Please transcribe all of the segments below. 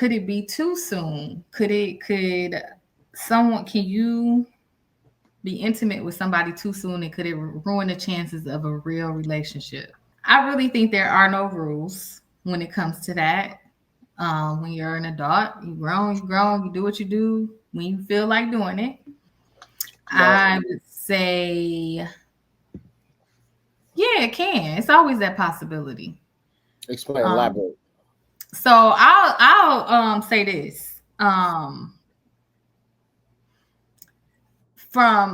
Could it be too soon? Could can you be intimate with somebody too soon, and could it ruin the chances of a real relationship? I really think there are no rules when it comes to that. When you're an adult, you do what you do when you feel like doing it. I would say, yeah, it can. It's always that possibility. Explain, elaborate. So I'll say this. From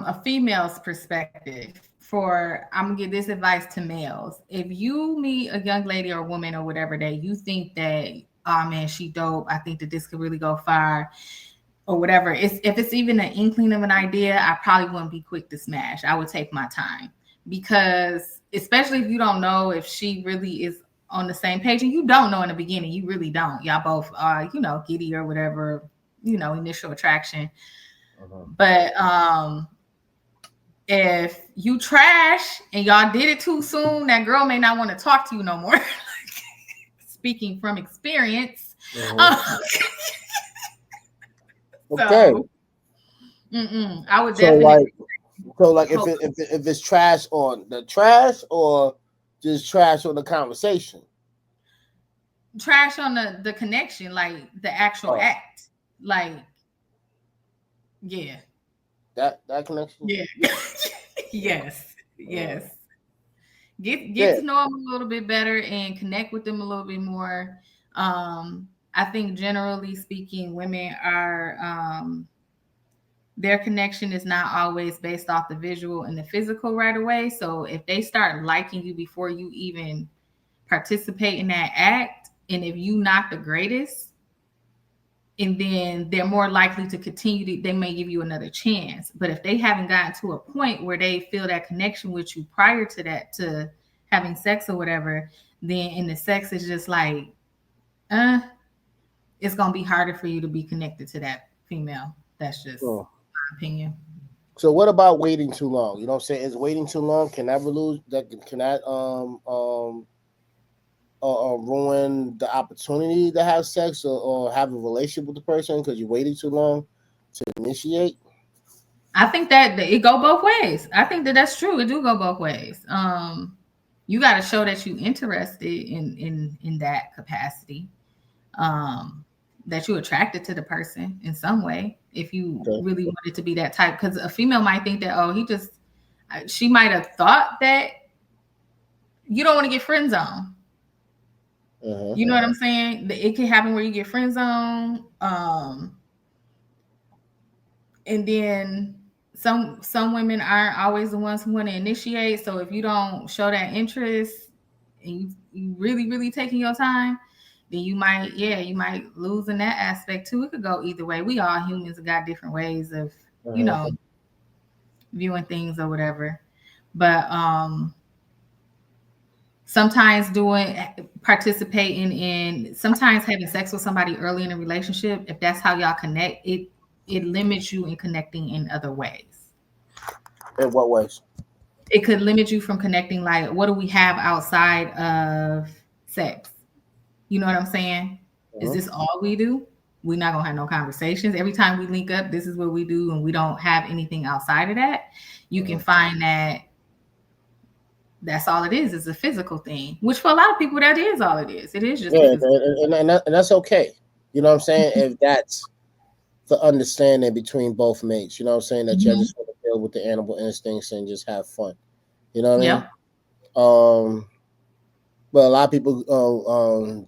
a female's perspective, I'm gonna give this advice to males. If you meet a young lady or woman or whatever that you think that, oh man, she dope, I think that this could really go far, or whatever. If it's even an inkling of an idea, I probably wouldn't be quick to smash. I would take my time, because especially if you don't know if she really is on the same page, and you don't know in the beginning, you really don't. Y'all both are, giddy or whatever, initial attraction. But if you trash and y'all did it too soon, that girl may not want to talk to you no more. Speaking from experience. Okay. I would definitely. So like if it's trash on the trash, or just trash on the conversation? Trash on the connection, like the actual act. Like, yeah. That connection? Yeah. Yes. Get to know them a little bit better and connect with them a little bit more. I think generally speaking, women are their connection is not always based off the visual and the physical right away. So if they start liking you before you even participate in that act, and if you not the greatest, and then they're more likely to continue they may give you another chance. But if they haven't gotten to a point where they feel that connection with you prior to that, to having sex or whatever, then in the sex is just like, it's going to be harder for you to be connected to that female. That's just my opinion. So what about waiting too long? You know what I'm saying? Is waiting too long, can that ruin the opportunity to have sex, or have a relationship with the person because you waited too long to initiate? I think that it go both ways. I think that's true. It do go both ways. You got to show that you interested in that capacity. That you attracted to the person in some way. If you really wanted to be that type, because a female might think that, she might have thought that you don't want to get friend zone. You know what I'm saying? It can happen where you get friend zone, and then some women aren't always the ones who want to initiate. So if you don't show that interest and you really, really taking your time, then you might lose in that aspect too. It could go either way. We all humans got different ways of, viewing things or whatever. But sometimes participating in, sometimes having sex with somebody early in a relationship, if that's how y'all connect, it limits you in connecting in other ways. In what ways? It could limit you from connecting, like, what do we have outside of sex? You know what I'm saying? Is this all we do? We're not gonna have no conversations. Every time we link up, this is what we do, and we don't have anything outside of that. You can find that that's all it is a physical thing, which for a lot of people, that is all it is. It is just and that's okay. You know what I'm saying? If that's the understanding between both mates, you know what I'm saying, that you just want to deal with the animal instincts and just have fun. You know what I mean? But a lot of people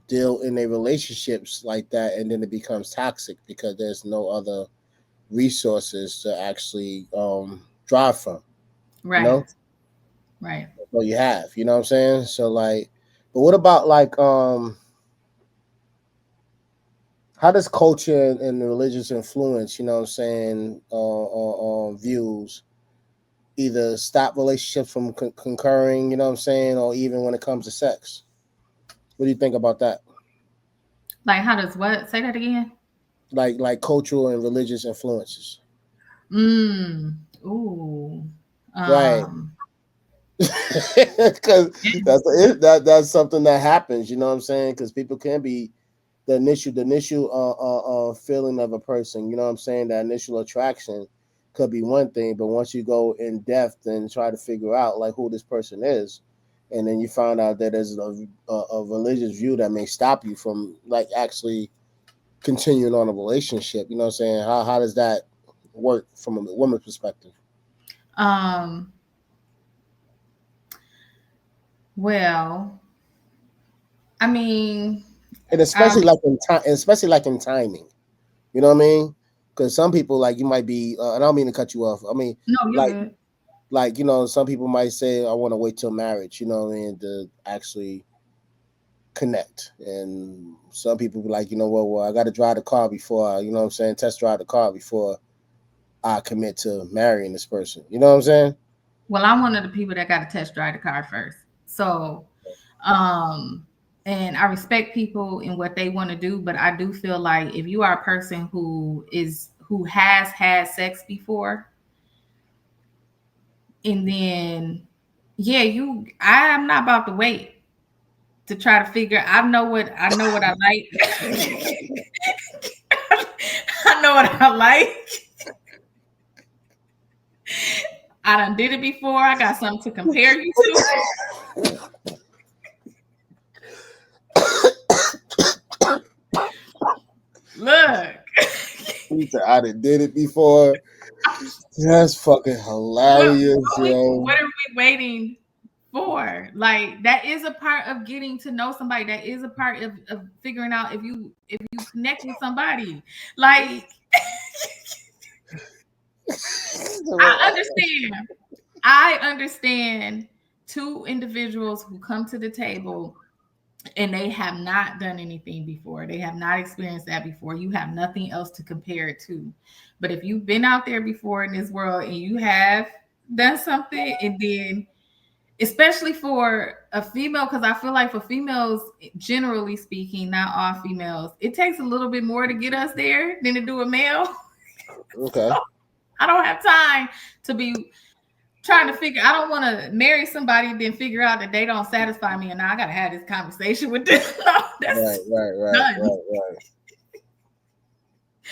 deal in their relationships like that, and then it becomes toxic because there's no other resources to actually drive from. Right. You know? Right. Well, you have, you know what I'm saying? So like, but what about like how does culture and the religious influence, you know what I'm saying, views either stop relationships from concurring, you know what I'm saying, or even when it comes to sex? What do you think about that? Like, how does what? Say that again. Like cultural and religious influences. Ooh. Right. Because that's something that happens, you know what I'm saying? Because people can be the initial feeling of a person. You know what I'm saying? That initial attraction could be one thing, but once you go in depth and try to figure out like who this person is, and then you find out that there's a religious view that may stop you from like actually continuing on a relationship. You know what I'm saying? How does that work from a woman's perspective? Um, well, I mean, And um, especially like in time, especially like in timing. You know what I mean? Because some people like you might be, and I don't mean to cut you off. I mean, no, you're like good. some people might say, I want to wait till marriage. You know what I mean? To actually connect. And some people be like, you know what? Well, I got to drive the car before I, you know what I'm saying, test drive the car before I commit to marrying this person. You know what I'm saying? Well, I'm one of the people that got to test drive the car first. So, um, and I respect people in what they want to do, but I do feel like if you are a person who has had sex before, and then yeah, I'm not about to wait to try to figure. I know what I like. I know what I like. I done did it before. I got something to compare you to. Look, He said, I done did it before. That's fucking hilarious, yo. what are we waiting for? Like that is a part of getting to know somebody. That is a part of figuring out if you connect with somebody. Like I understand. I understand two individuals who come to the table and they have not done anything before. They have not experienced that before. You have nothing else to compare it to. But if you've been out there before in this world and you have done something, and then especially for a female, because I feel like for females, generally speaking, not all females, it takes a little bit more to get us there than to do a male. Okay. I don't have time to be trying to figure. I don't want to marry somebody then figure out that they don't satisfy me, and now I got to have this conversation with them. No, Right, that's right, right, done. right, right.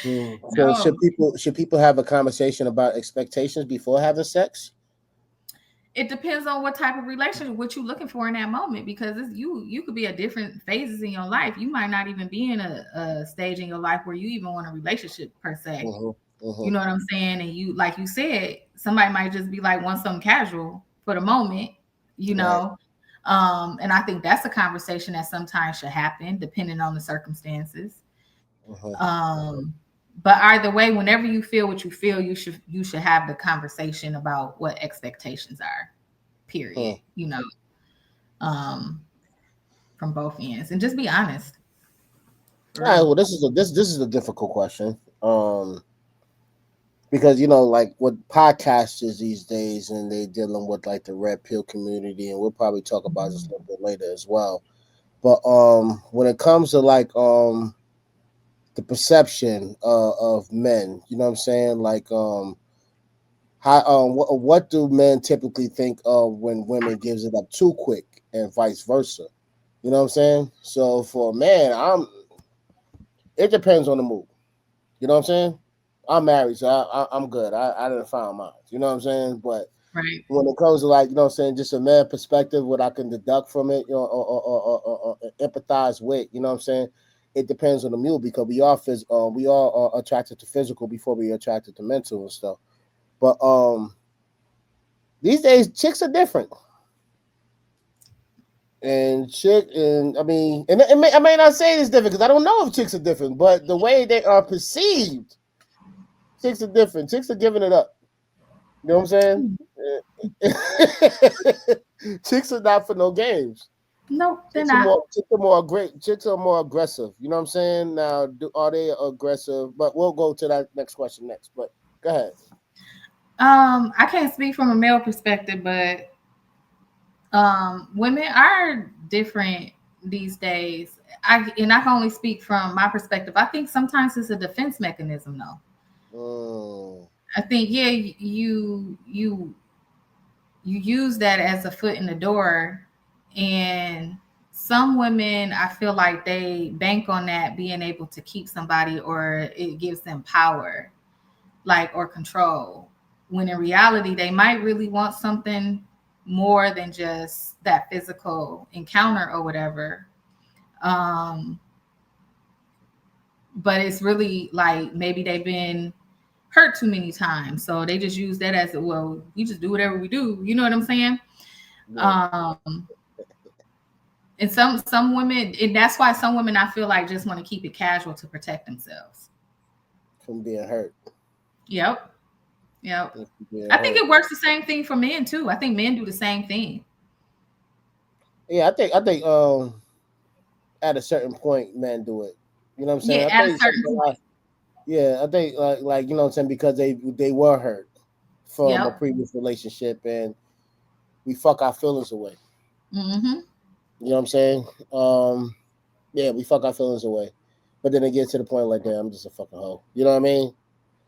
So No, should people have a conversation about expectations before having sex? it depends on what type of relationship, what you're looking for in that moment, because you could be at different phases in your life. You might not even be in a stage in your life where you even want a relationship per se. Mm-hmm. You Mm-hmm. know what I'm saying? And you, like you said, somebody might just be like, want something casual for the moment, you Right. know. And I think that's a conversation that sometimes should happen depending on the circumstances. Mm-hmm. Um, but either way, whenever you feel what you feel, you should have the conversation about what expectations are. Hmm. Period. You know, um, from both ends, and just be honest. For All right. real. Well, this is a difficult question. Because like what podcasters these days, and they dealing with like the red pill community, and we'll probably talk about this a little bit later as well. But when it comes to like the perception of men, you know what I'm saying? Like how what do men typically think of when women gives it up too quick, and vice versa? You know what I'm saying? So for a man, it depends on the mood. You know what I'm saying? I'm married, so I'm good. I didn't find mine. You know what I'm saying? But Right. when it comes to like, you know what I'm saying, just a man perspective, what I can deduct from it, or empathize with, you know what I'm saying? It depends on the mule, because we all are attracted to physical before we attracted to mental and stuff. But these days chicks are different. And I mean, I may not say it's different because I don't know if chicks are different, but the way they are perceived, chicks are different. Chicks are giving it up. You know what I'm saying? Chicks are not for no games. No, they're not. Chicks are more aggressive. You know what I'm saying? Now, are they aggressive? But we'll go to that next question next. But go ahead. I can't speak from a male perspective, but women are different these days. I can only speak from my perspective. I think sometimes it's a defense mechanism, though. Mm, I think yeah, you use that as a foot in the door, and some women, I feel like they bank on that being able to keep somebody, or it gives them power, like, or control. When in reality, they might really want something more than just that physical encounter or whatever. Um, but it's really like maybe they've been hurt too many times, so they just use that as a, well, we just do whatever we do. You know what I'm saying? Right. Um, and some women, and that's why some women I feel like just want to keep it casual to protect themselves. From being hurt. Yep, yep. From being I think hurt. it works the same thing for men too. I think men do the same thing. Yeah, I think at a certain point men do it. You know what I'm saying? Yeah, I at a think certain something like point. yeah, I think like you know what I'm saying, because they were hurt from a Yep. previous relationship and we fuck our feelings away. Mm-hmm. You know what I'm saying? Yeah, we fuck our feelings away. But then it gets to the point like, damn, I'm just a fucking hoe. You know what I mean?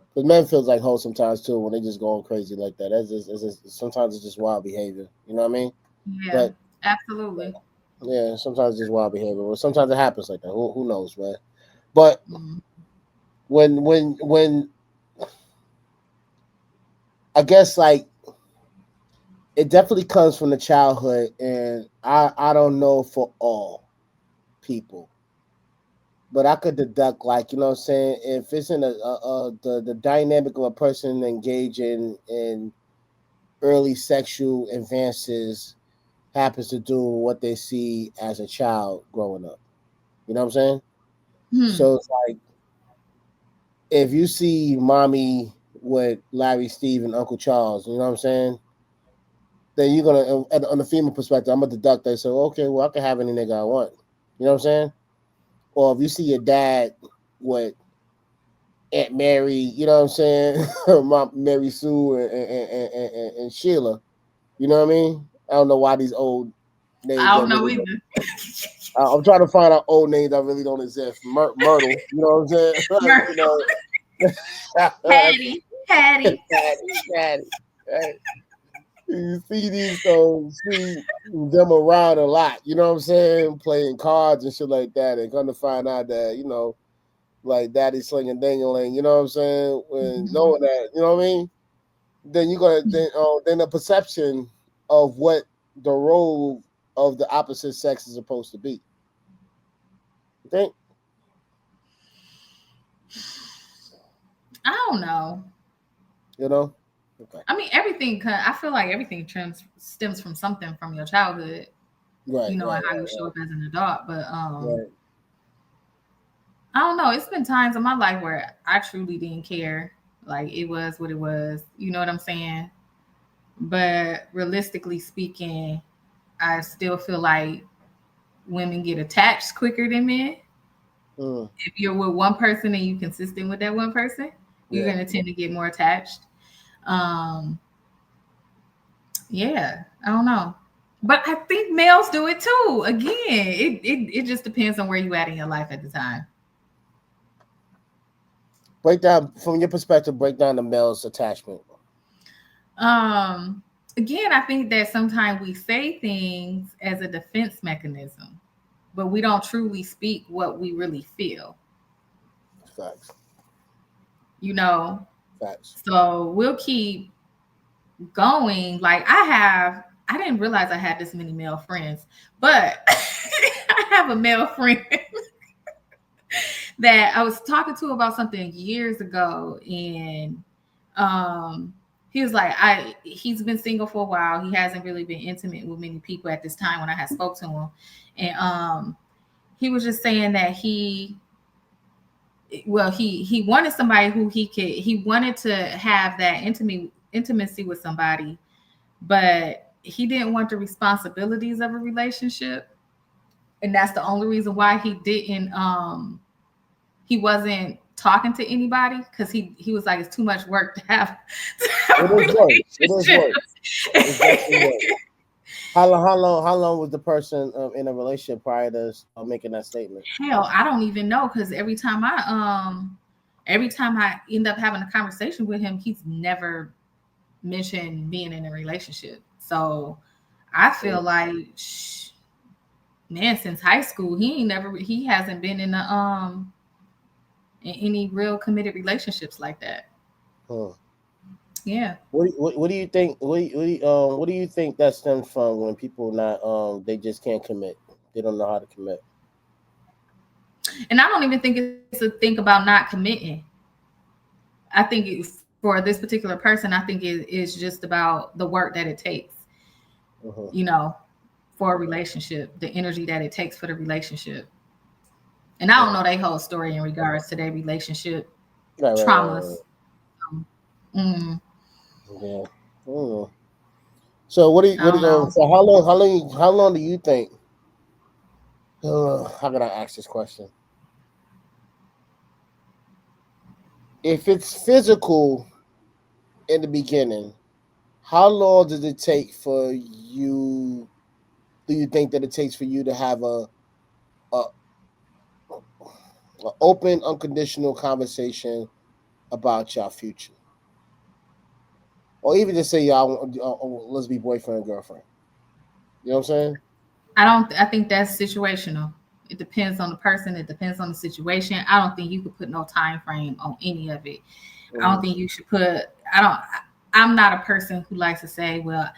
Because men feels like hoes sometimes too when they just going crazy like that. Sometimes it's just wild behavior. You know what I mean? Yeah, But absolutely. yeah, sometimes it's just wild behavior. Or sometimes it happens like that. Who knows, man? But Mm-hmm. when I guess like it definitely comes from the childhood, and I don't know for all people, but I could deduct like you know what I'm saying if it's in the dynamic of a person engaging in early sexual advances happens to do what they see as a child growing up. You know what I'm saying? Hmm. So it's like if you see mommy with Larry, Steve, and Uncle Charles, you know what I'm saying? Then you're gonna on the female perspective, I'm gonna deduct that. So okay, well I can have any nigga I want. You know what I'm saying? Or if you see your dad with Aunt Mary, you know what I'm saying? Mom, Mary Sue and Sheila, you know what I mean? I don't know why these old names I that don't know really don't. either. I'm trying to find out old names that really don't exist. Myrtle, you know what I'm saying? Like, you Myrtle, know, that's Hattie, Hattie. daddy. Right? You see these, so see them around a lot. You know what I'm saying? Playing cards and shit like that, and come to find out that like daddy slinging dingling. You know what I'm saying? When Mhm. knowing that, you know what I mean? Then you gonna then the perception of what the role of the opposite sex is supposed to be. You think? I don't know. You know? Okay. I mean, everything. I feel like everything stems from something from your childhood, Right, and right, how you right, show up as an adult. But right. I don't know. It's been times in my life where I truly didn't care. Like, it was what it was. You know what I'm saying? But realistically speaking, I still feel like women get attached quicker than men. Mm, If you're with one person and you're consistent with that one person, you're yeah. gonna tend to get more attached. Um, yeah, I don't know. But I think males do it too. Again, it just depends on where you at in your life at the time. Break down from your perspective. Break down the male's attachment. Um, Again, I think that sometimes we say things as a defense mechanism, but we don't truly speak what we really feel, Facts. you know? Facts. So we'll keep going. Like, I didn't realize I had this many male friends, but I have a male friend that I was talking to about something years ago, and um he was like, he's been single for a while. He hasn't really been intimate with many people at this time when I had spoke to him. And he was just saying that he wanted somebody who he wanted to have that intimacy with somebody, but he didn't want the responsibilities of a relationship. And that's the only reason why he wasn't talking to anybody, because he was like, it's too much work to have, It a is work. It is relationship. work. It's definitely work. How long was the person in a relationship prior to making that statement? Hell, I don't even know, because every time I end up having a conversation with him, he's never mentioned being in a relationship. So I feel Mm, like Man, since high school, he hasn't been in any real committed relationships like that. Huh. Yeah. What do you think? What do you think that stems from when people not they just can't commit? They don't know how to commit. And I don't even think it's a think about not committing. I think for this particular person, I think it is just about the work that it takes, Uh-huh. you know, for a relationship, the energy that it takes for the relationship. And I don't Right, know their whole story in regards to their relationship right. traumas. Mm, Yeah. Mm. So what do you I don't know. so how long do you think? How can I ask this question? If it's physical in the beginning, how long does it take for you? Do you think that it takes for you to have a, a open, unconditional conversation about your future, or even just say y'all let's be boyfriend and girlfriend? You know what I'm saying? I don't. I think that's situational. It depends on the person. It depends on the situation. I don't think you could put no time frame on any of it. I don't Mm-hmm. think you should put. I don't. I'm not a person who likes to say, "Well,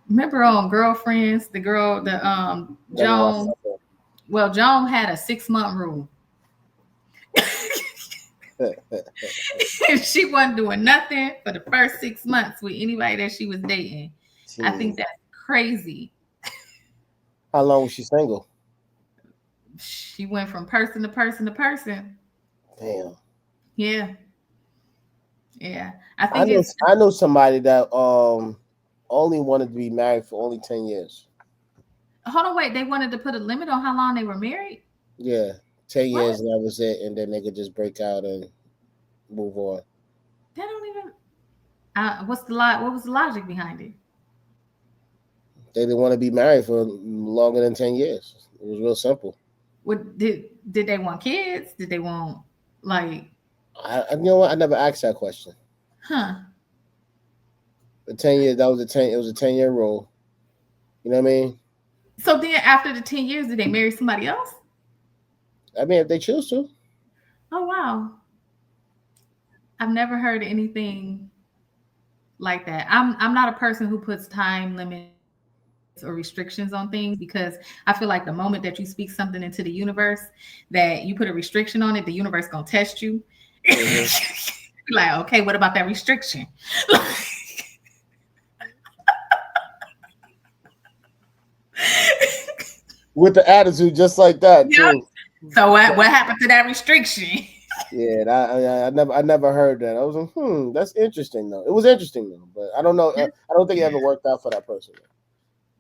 remember on Girlfriends, the girl, the Never watched Joan. Well, Joan had a 6 month rule. that. She wasn't doing nothing for the first 6 months with anybody that she was dating. I think Jeez. that's crazy. How long was she single? She went from person to person to person. Damn. Yeah, yeah. I think it's. I know somebody that only wanted to be married for only 10 years. Hold on, wait. They wanted to put a limit on how long they were married. Yeah, 10 years What? and that was it, and then they could just break out and move on. That don't even. What's the lot? What was the logic behind it? They didn't want to be married for longer than 10 years. It was real simple. What did they want kids? Did they want like? You know what? I never asked that question. Huh? The 10 years that was a 10. It was a 10-year rule. You know what I mean? So then, after the 10 years, did they marry somebody else? I mean, if they choose to. Oh wow, I've never heard anything like that. I'm not a person who puts time limits or restrictions on things because I feel like the moment that you speak something into the universe that you put a restriction on it, the universe gonna test you. Hmm. Like, okay, what about that restriction? With the attitude, just like that Yeah. too. So what happened to that restriction? Yeah, I never heard that. I was like, that's interesting though. It was interesting though, but I don't know. I don't think it ever worked out for that person.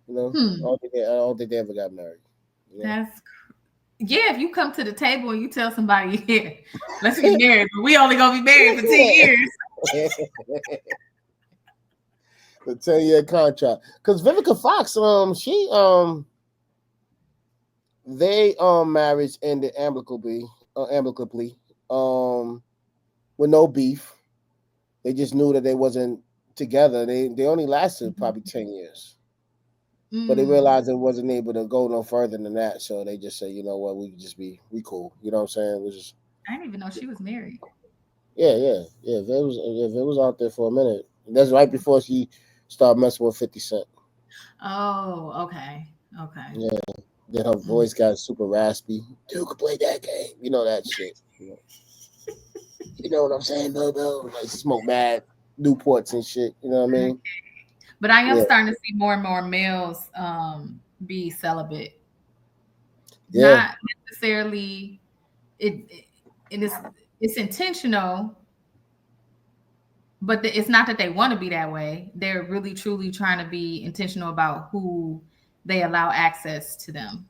You know, Hmm. I don't think they ever got married. You know, That's yeah. If you come to the table and you tell somebody, yeah, let's get married, but we only gonna be married for 10 years. the 10-year contract. Because Vivica Fox, she they marriage ended amicably, with no beef. They just knew that they wasn't together. They only lasted probably 10 years. But they Mm. realized it wasn't able to go no further than that, so they just said, you know what, we can just we cool. You know what I'm saying? We just I didn't even know she was married. yeah. If it was out there for a minute, that's right before she started messing with 50 Cent. Oh, okay, okay. Yeah, then her Mm. voice got super raspy. Dude could play that game, you know that shit. You know what I'm saying, Bobo? Like smoke mad Newports and shit. You know what I Okay. mean? But I am Yeah, starting to see more and more males be celibate. yeah, Not necessarily it, it is it's intentional, but it's not that they want to be that way. They're really truly trying to be intentional about who they allow access to them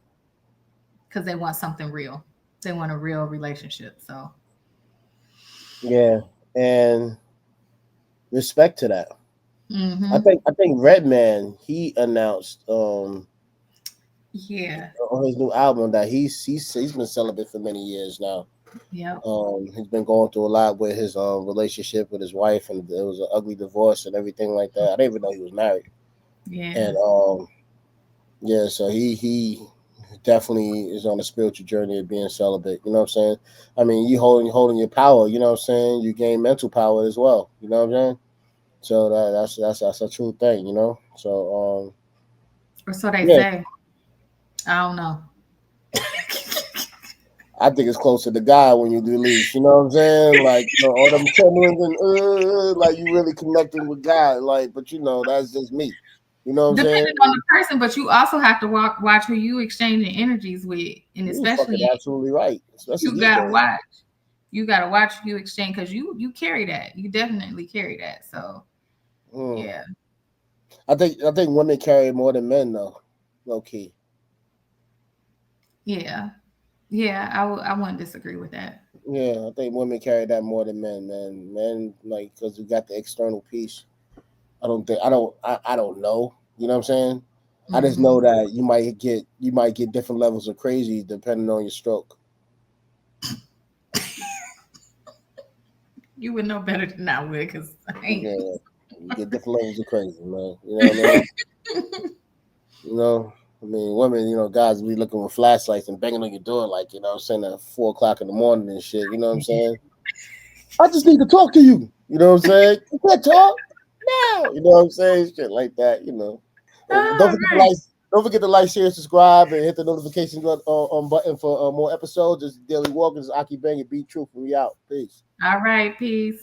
because they want something real. They want a real relationship. So, yeah, and respect to that. hmm, I think Redman he announced yeah, on his new album that he's been celibate for many years now. yep, He's been going through a lot with his relationship with his wife, and it was an ugly divorce and everything like that. I didn't even know he was married, yeah. and yeah, so definitely is on a spiritual journey of being celibate. You know what I'm saying? I mean, you holding your power. You know what I'm saying? You gain mental power as well. You know what I'm saying? So that's a true thing. You know. So Or so they yeah, say. I don't know. I think it's closer to God when you release. You know what I'm saying? Like all them tremblings and like you really connecting with God. Like, but that's just me. You know what I'm Depending on saying? the person, but you also have to watch who you exchanging energies with, and You fucking especially absolutely right, especially you these gotta days. watch. You gotta watch who you exchange because you carry that. You definitely carry that. So Mm. yeah, I think women carry more than men though, low key. yeah, yeah. I wouldn't disagree with that. Yeah, I think women carry that more than men. Man, men like because we got the external piece. I don't know. You know what I'm saying? I just Hmm. know that you might get different levels of crazy depending on your stroke. You would know better than I would because I ain't. Yeah, you get different levels of crazy, man. You know what I mean? You know, I mean, women, guys be looking with flashlights and banging on your door like, what I'm saying, at 4 o'clock in the morning and shit. You know what I'm saying? I just need to talk to you. You know what I'm saying? You can't talk now. You know what I'm saying? Shit like that. And don't Oh, forget to right. like, don't forget to like, share, subscribe, and hit the notification button for more episodes. This is Daily Walk. This is Akibang and B Truth. We out. Peace. All right. Peace.